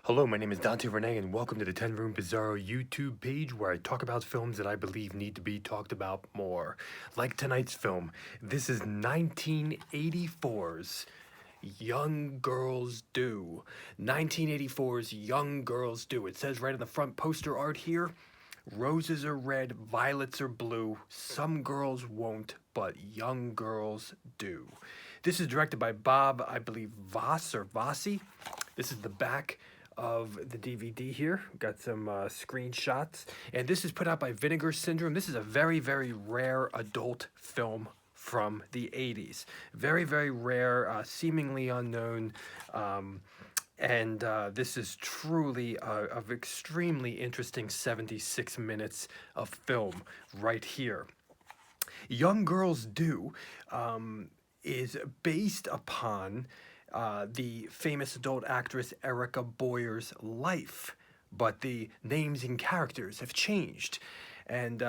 Hello, my name is Dante Renee, and welcome to the 10 Room Bizarro YouTube page where I talk about films that I believe need to be talked about more. Like tonight's film, this is 1984's Young Girls Do. 1984's Young Girls Do. It says right on the front poster art here, roses are red, violets are blue, some girls won't, but young girls do. This is directed by Bob, I believe, Vosse. This is the back of the DVD here. Got some screenshots. And this is put out by Vinegar Syndrome. This is a very, very rare adult film from the 80s. Very, very rare, seemingly unknown. And this is truly of extremely interesting 76 minutes of film right here. Young Girls Do is based upon the famous adult actress Erica Boyer's life, but the names and characters have changed. And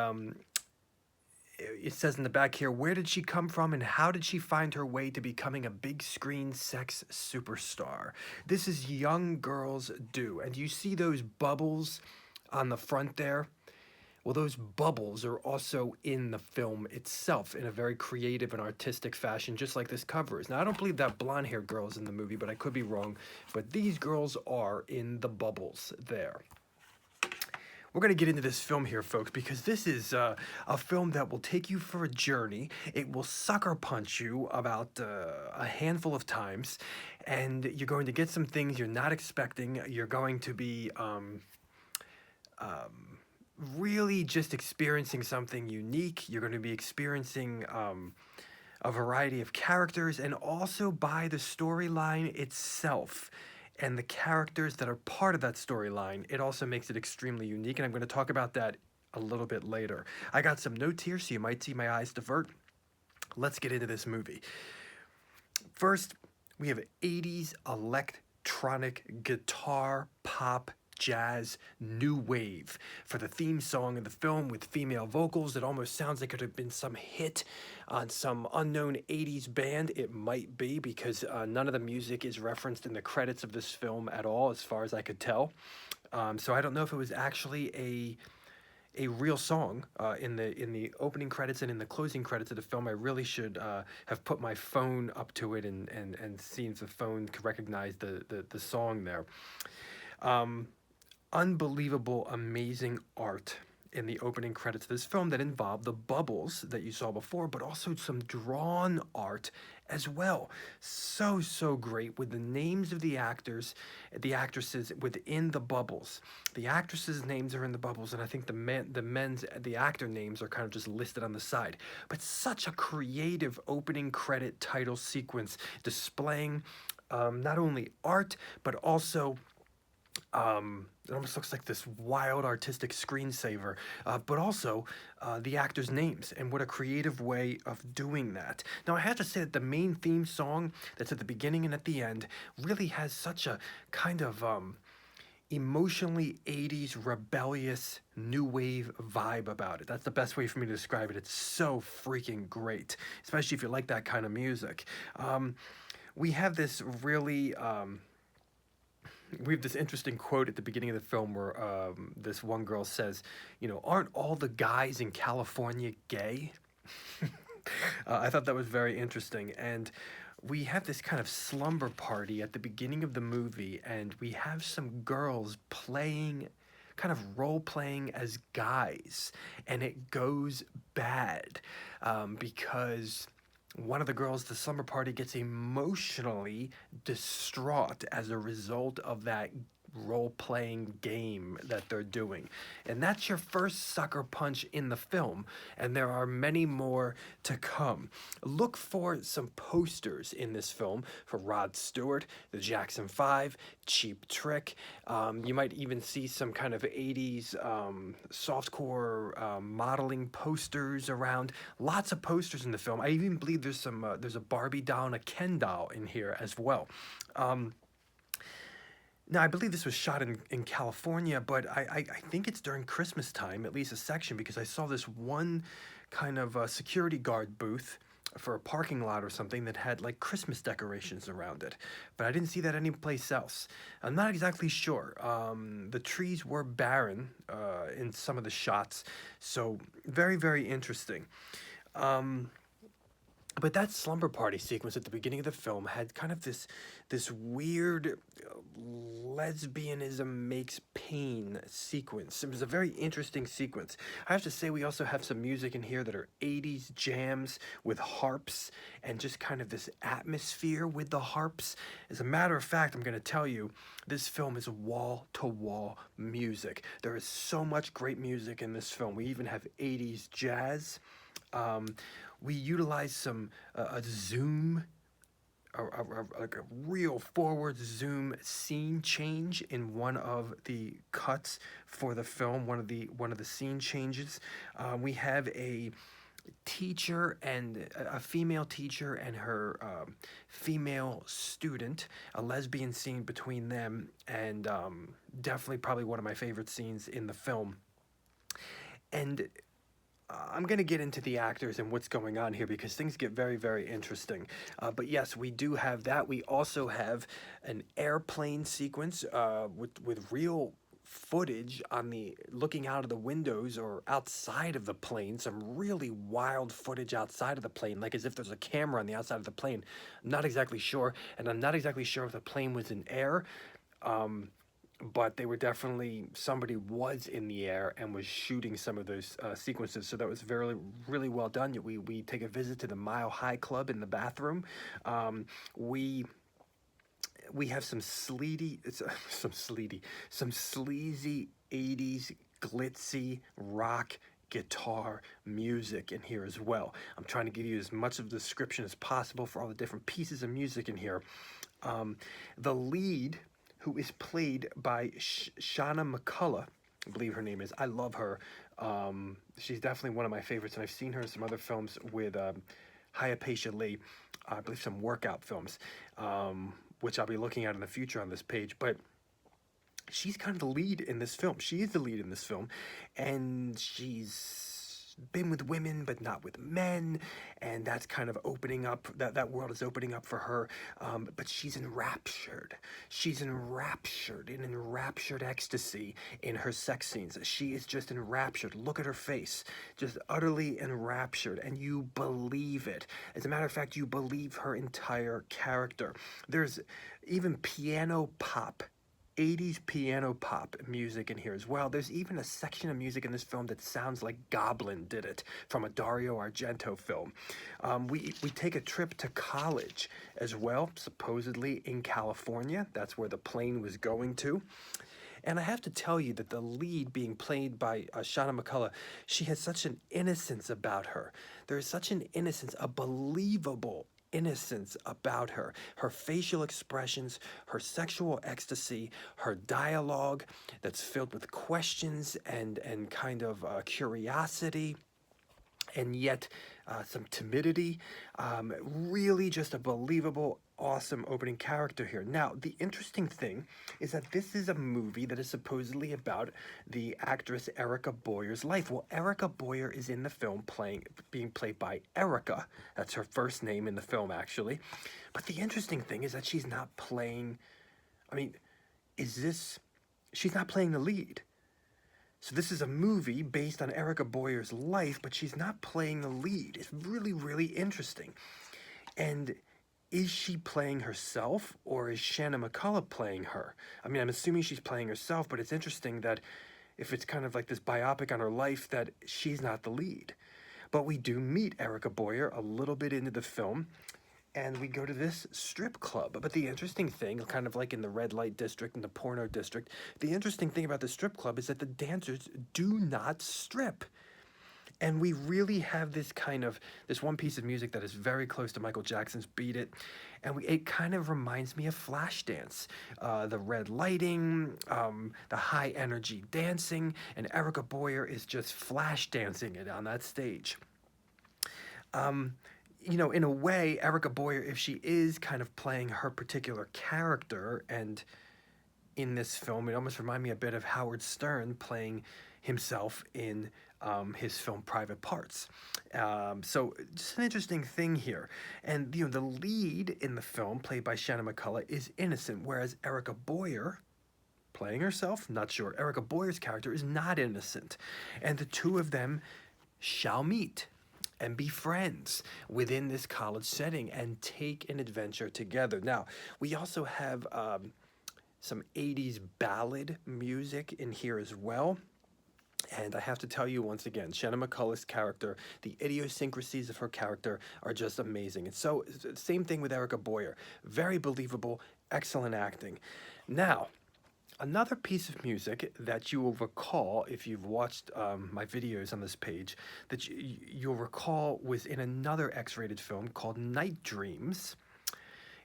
it says in the back here, where did she come from and how did she find her way to becoming a big screen sex superstar? This is Young Girls Do. And you see those bubbles on the front there? Well, those bubbles are also in the film itself in a very creative and artistic fashion, just like this cover is. Now, I don't believe that blonde-haired girl is in the movie, but I could be wrong. But these girls are in the bubbles there. We're going to get into this film here, folks, because this is a film that will take you for a journey. It will sucker punch you about a handful of times, and you're going to get some things you're not expecting. You're going to be really just experiencing something unique. You're going to be experiencing a variety of characters, and also by the storyline itself and the characters that are part of that storyline, it also makes it extremely unique, and I'm going to talk about that a little bit later. I got some notes here, so you might see my eyes divert. Let's get into this movie. First, we have 80s electronic guitar pop jazz new wave for the theme song of the film, with female vocals. It almost sounds like it could have been some hit on some unknown 80s band. It might be, because none of the music is referenced in the credits of this film at all, as far as I could tell. So I don't know if it was actually a real song in the opening credits and in the closing credits of the film. I really should have put my phone up to it and seen if the phone could recognize the song there. Unbelievable, amazing art in the opening credits of this film that involved the bubbles that you saw before, but also some drawn art as well. So great, with the names of the actors, the actresses within the bubbles. The actresses' names are in the bubbles, and I think the actor names are kind of just listed on the side. But such a creative opening credit title sequence displaying not only art, but also it almost looks like this wild artistic screensaver, but also the actors' names, and what a creative way of doing that. Now, I have to say that the main theme song that's at the beginning and at the end really has such a kind of emotionally 80s rebellious new wave vibe about it. That's the best way for me to describe it. It's so freaking great, especially if you like that kind of music. We have this really we have this interesting quote at the beginning of the film where this one girl says, you know, aren't all the guys in California gay? I thought that was very interesting. And we have this kind of slumber party at the beginning of the movie, and we have some girls playing, kind of role-playing as guys, and it goes bad because one of the girls at the slumber party gets emotionally distraught as a result of that role-playing game that they're doing. And that's your first sucker punch in the film, and there are many more to come. Look for some posters in this film for Rod Stewart, the Jackson 5, Cheap Trick. You might even see some kind of 80s softcore modeling posters around. Lots of posters in the film. I even believe there's a Barbie doll and a Ken doll in here as well. Now, I believe this was shot in California, but I think it's during Christmas time, at least a section, because I saw this one kind of security guard booth for a parking lot or something that had like Christmas decorations around it, but I didn't see that anyplace else. I'm not exactly sure. The trees were barren in some of the shots, so very, very interesting. Um, but that slumber party sequence at the beginning of the film had kind of this weird lesbianism makes pain sequence. It was a very interesting sequence. I have to say we also have some music in here that are 80s jams with harps and just kind of this atmosphere with the harps. As a matter of fact, I'm going to tell you, this film is wall to wall music. There is so much great music in this film. We even have 80s jazz. Um, we utilize some a zoom, like a real forward zoom scene change in one of the cuts for the film. One of the scene changes. We have a teacher and a female teacher and her female student, a lesbian scene between them, and definitely probably one of my favorite scenes in the film. And I'm going to get into the actors and what's going on here because things get very, very interesting. But yes, we do have that. We also have an airplane sequence with real footage on the looking out of the windows or outside of the plane. Some really wild footage outside of the plane, like as if there's a camera on the outside of the plane. I'm not exactly sure, and I'm not exactly sure if the plane was in air. Um, but they were definitely somebody was in the air and was shooting some of those sequences, so that was very really well done. We take a visit to the Mile High Club in the bathroom. We have some sleety, some sleazy 80s glitzy rock guitar music in here as well. I'm trying to give you as much of the description as possible for all the different pieces of music in here. The lead, who is played by Shauna McCullough, I believe her name is. I love her. She's definitely one of my favorites, and I've seen her in some other films with Hypatia Lee. I believe some workout films, which I'll be looking at in the future on this page. But she's kind of the lead in this film. She is the lead in this film, and she's been with women but not with men, and that's kind of opening up, that world is opening up for her. But she's enraptured. She's enraptured in enraptured ecstasy in her sex scenes. She is just enraptured. Look at her face, just utterly enraptured, and you believe it. As a matter of fact, you believe her entire character. There's even piano pop, 80s piano pop music in here as well. There's even a section of music in this film that sounds like Goblin did it from a Dario Argento film. We take a trip to college as well, supposedly in California. That's where the plane was going to. And I have to tell you that the lead being played by Shauna McCullough, she has such an innocence about her. There is such an innocence, a believable innocence about her. Her facial expressions, her sexual ecstasy, her dialogue that's filled with questions and kind of curiosity, and yet some timidity. Really just a believable, awesome opening character here. Now, the interesting thing is that this is a movie that is supposedly about the actress Erica Boyer's life. Well, Erica Boyer is in the film being played by Erica. That's her first name in the film, actually. But the interesting thing is that she's not playing, I mean, she's not playing the lead. So this is a movie based on Erica Boyer's life, but she's not playing the lead. It's really, really interesting. And is she playing herself, or is Shanna McCullough playing her? I mean, I'm assuming she's playing herself, but it's interesting that if it's kind of like this biopic on her life, that she's not the lead. But we do meet Erica Boyer a little bit into the film, and we go to this strip club. But the interesting thing, kind of like in the red light district and the porno district, the interesting thing about the strip club is that the dancers do not strip. And we really have this one piece of music that is very close to Michael Jackson's Beat It. And it kind of reminds me of Flashdance. The red lighting, the high energy dancing, and Erica Boyer is just flash dancing it on that stage. In a way, Erica Boyer, if she is kind of playing her particular character and in this film. It almost reminded me a bit of Howard Stern playing himself in his film Private Parts. So just an interesting thing here. And the lead in the film, played by Shannon McCullough, is innocent, whereas Erica Boyer, playing herself, not sure. Erica Boyer's character is not innocent. And the two of them shall meet and be friends within this college setting and take an adventure together. Now, we also have some 80s ballad music in here as well. And I have to tell you once again, Shannon McCullough's character, the idiosyncrasies of her character are just amazing. And so, same thing with Erica Boyer. Very believable, excellent acting. Now, another piece of music that you will recall if you've watched my videos on this page, that you'll recall was in another X-rated film called Night Dreams.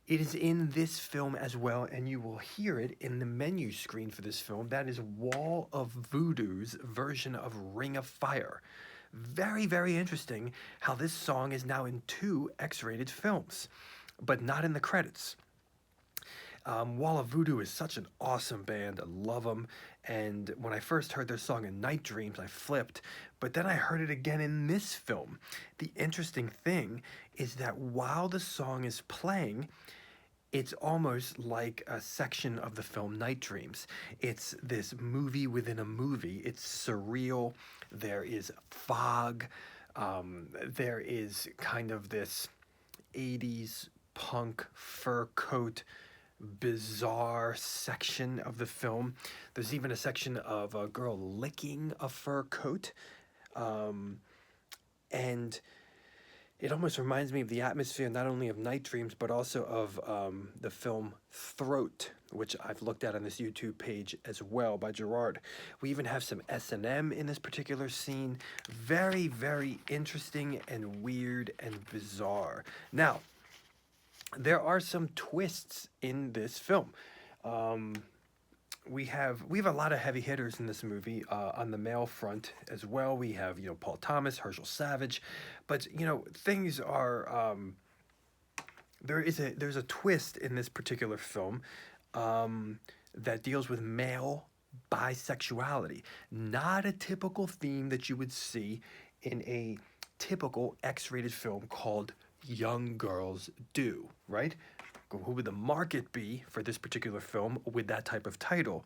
It is in this film as well, and you will hear it in the menu screen for this film. That is Wall of Voodoo's version of Ring of Fire. Very, very interesting how this song is now in 2 X-rated films, but not in the credits. Wall of Voodoo is such an awesome band. I love them. And when I first heard their song in Night Dreams, I flipped. But then I heard it again in this film. The interesting thing is that while the song is playing, it's almost like a section of the film Night Dreams. It's this movie within a movie. It's surreal. There is fog. There is kind of this 80s punk fur coat bizarre section of the film. There's even a section of a girl licking a fur coat. And it almost reminds me of the atmosphere not only of Night Dreams, but also of the film Throat, which I've looked at on this YouTube page as well by Gerard. We even have some S&M in this particular scene. Very, very interesting and weird and bizarre. Now, there are some twists in this film. We have a lot of heavy hitters in this movie on the male front as well. We have Paul Thomas, Herschel Savage, but things are there's a twist in this particular film that deals with male bisexuality. Not a typical theme that you would see in a typical X-rated film called Young Girls Do, right? Who would the market be for this particular film with that type of title?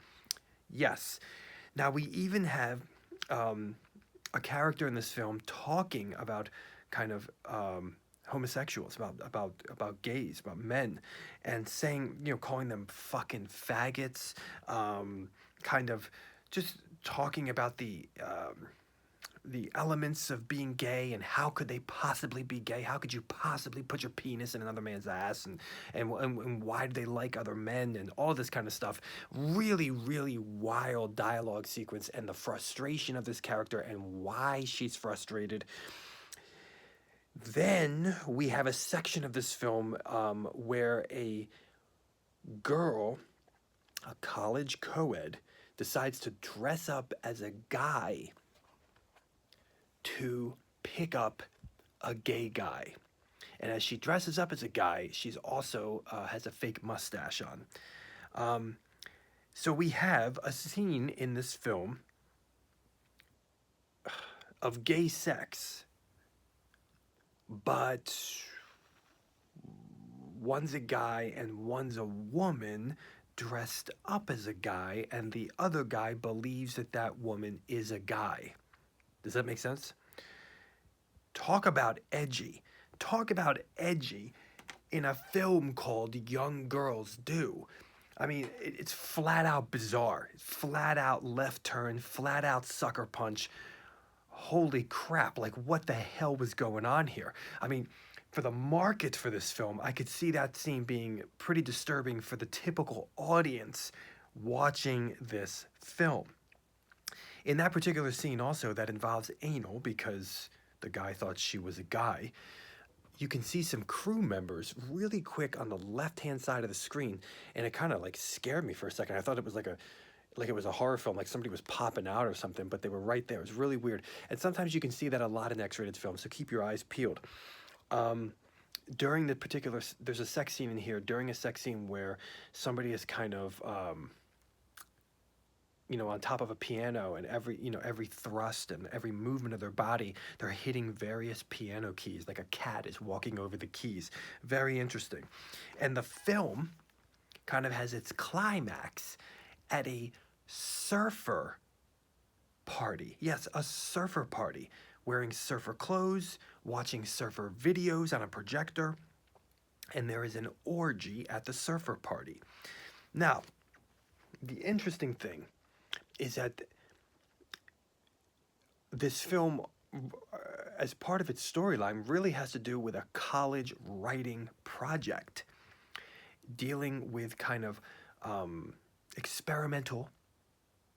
Yes. Now we even have a character in this film talking about kind of homosexuals, about gays, about men, and saying, calling them fucking faggots, kind of just talking about the elements of being gay and how could they possibly be gay? How could you possibly put your penis in another man's ass? And why do they like other men? And all this kind of stuff. Really, really wild dialogue sequence and the frustration of this character and why she's frustrated. Then we have a section of this film where a girl, a college co-ed, decides to dress up as a guy to pick up a gay guy. And as she dresses up as a guy, she's also has a fake mustache on. So we have a scene in this film of gay sex, but one's a guy and one's a woman dressed up as a guy, and the other guy believes that that woman is a guy. Does that make sense? Talk about edgy. Talk about edgy in a film called Young Girls Do. I mean, it's flat out bizarre. It's flat out left turn, flat out sucker punch. Holy crap, like what the hell was going on here? I mean, for the market for this film, I could see that scene being pretty disturbing for the typical audience watching this film. In that particular scene also that involves anal, because the guy thought she was a guy, you can see some crew members really quick on the left-hand side of the screen, and it kind of like scared me for a second. I thought it was like it was a horror film, like somebody was popping out or something, but they were right there. It was really weird. And sometimes you can see that a lot in X-rated films, so keep your eyes peeled. During the particular, there's a sex scene in here, during a sex scene where somebody is kind of on top of a piano, and every thrust and every movement of their body, they're hitting various piano keys, like a cat is walking over the keys. Very interesting. And the film kind of has its climax at a surfer party. Yes, a surfer party, wearing surfer clothes, watching surfer videos on a projector, and there is an orgy at the surfer party. Now, the interesting thing is that this film, as part of its storyline, really has to do with a college writing project dealing with kind of experimental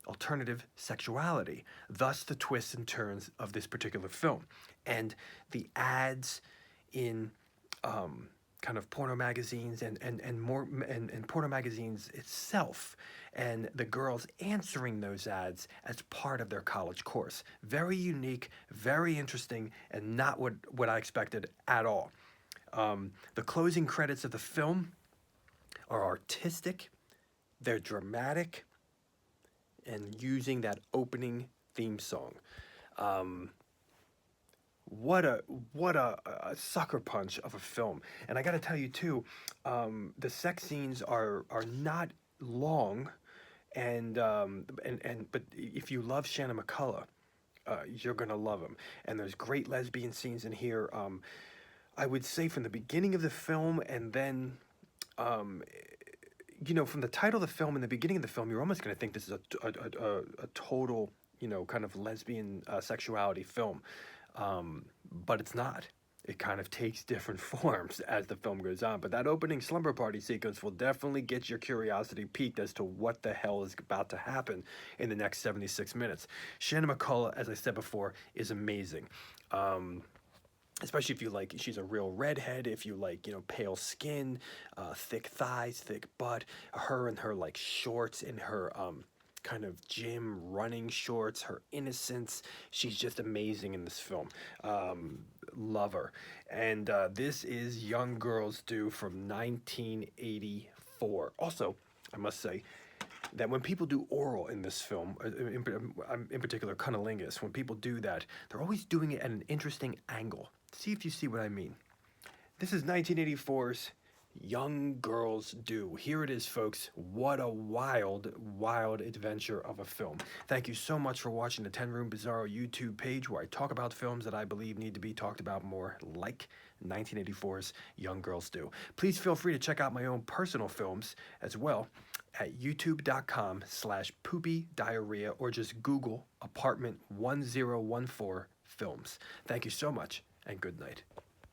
alternative sexuality, thus the twists and turns of this particular film. And the ads in kind of porno magazines and porno magazines itself, and the girls answering those ads as part of their college course. Very unique, very interesting, and not what I expected at all. The closing credits of the film are artistic, they're dramatic, and using that opening theme song. What a sucker punch of a film. And I got to tell you too, the sex scenes are not long, but if you love Shannon McCullough, you're gonna love him. And there's great lesbian scenes in here. I would say from the beginning of the film, and then from the title of the film and the beginning of the film, you're almost going to think this is a total, kind of lesbian sexuality film. But it's not. It kind of takes different forms as the film goes on. But that opening slumber party sequence will definitely get your curiosity piqued as to what the hell is about to happen in the next 76 minutes. Shannon McCullough, as I said before, is amazing. Especially if you like, she's a real redhead, if you like, pale skin, thick thighs, thick butt, her and her like shorts and her kind of gym running shorts, her innocence, she's just amazing in this film. Love her. And this is Young Girls Do from 1984. Also, I must say that when people do oral in this film, in particular cunnilingus, when people do that, they're always doing it at an interesting angle. See if you see what I mean. This is 1984's Young Girls Do. Here it is, folks. What a wild, wild adventure of a film. Thank you so much for watching the 10 Room Bizarro YouTube page, where I talk about films that I believe need to be talked about more, like 1984's Young Girls Do. Please feel free to check out my own personal films as well at youtube.com/poopy diarrhea, or just Google apartment 1014 films. Thank you so much, and good night.